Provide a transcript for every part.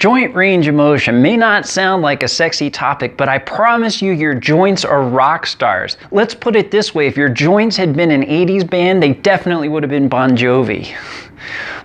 Joint range of motion may not sound like a sexy topic, but I promise you your joints are rock stars. Let's put it this way, if your joints had been an 80s band, they definitely would have been Bon Jovi.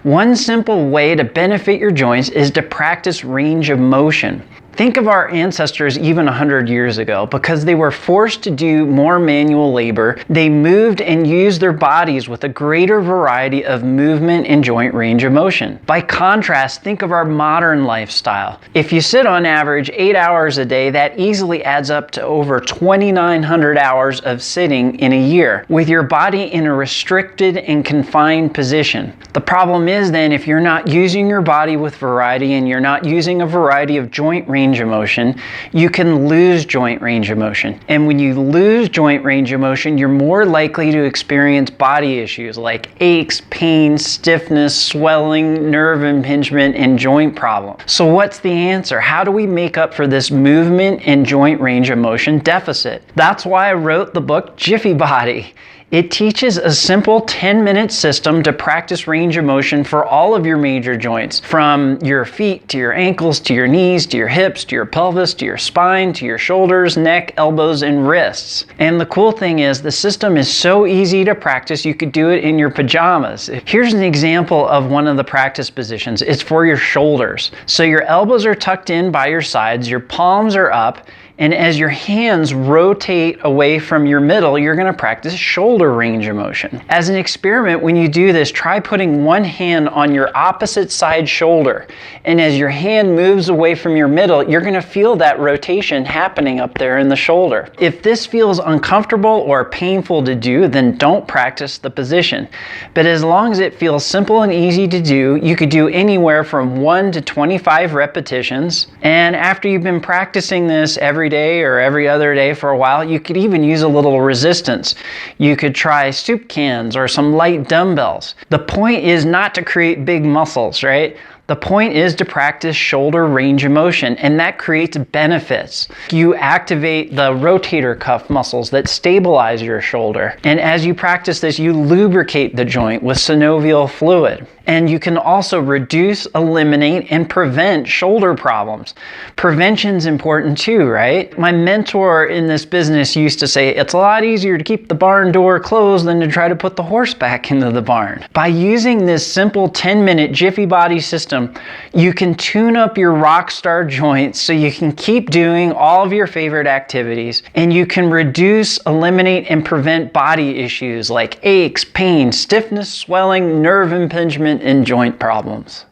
One simple way to benefit your joints is to practice range of motion. Think of our ancestors even 100 years ago. Because they were forced to do more manual labor, they moved and used their bodies with a greater variety of movement and joint range of motion. By contrast, think of our modern lifestyle. If you sit on average 8 hours a day, that easily adds up to over 2,900 hours of sitting in a year, with your body in a restricted and confined position. The problem is then, if you're not using your body with variety and you're not using a variety of joint range of motion, you can lose joint range of motion. And when you lose joint range of motion, you're more likely to experience body issues like aches, pain, stiffness, swelling, nerve impingement, and joint problems. So what's the answer? How do we make up for this movement and joint range of motion deficit? That's why I wrote the book Jiffy Body. It teaches a simple 10-minute system to practice range of motion for all of your major joints, from your feet to your ankles to your knees to your hips to your pelvis to your spine to your shoulders, neck, elbows, and wrists. And the cool thing is the system is so easy to practice you could do it in your pajamas. Here's an example of one of the practice positions. It's for your shoulders. So your elbows are tucked in by your sides, your palms are up, and as your hands rotate away from your middle, you're going to practice shoulder range of motion. As an experiment, when you do this, try putting one hand on your opposite side shoulder. And as your hand moves away from your middle, you're going to feel that rotation happening up there in the shoulder. If this feels uncomfortable or painful to do, then don't practice the position. But as long as it feels simple and easy to do, you could do anywhere from 1 to 25 repetitions. And after you've been practicing this every day or every other day for a while, you could even use a little resistance. You could try soup cans or some light dumbbells. The point is not to create big muscles, right? The point is to practice shoulder range of motion, and that creates benefits. You activate the rotator cuff muscles that stabilize your shoulder. And as you practice this, you lubricate the joint with synovial fluid. And you can also reduce, eliminate, and prevent shoulder problems. Prevention's important too, right? My mentor in this business used to say, it's a lot easier to keep the barn door closed than to try to put the horse back into the barn. By using this simple 10-minute Jiffy Body system, you can tune up your rock star joints so you can keep doing all of your favorite activities, and you can reduce, eliminate, and prevent body issues like aches, pain, stiffness, swelling, nerve impingement, and joint problems.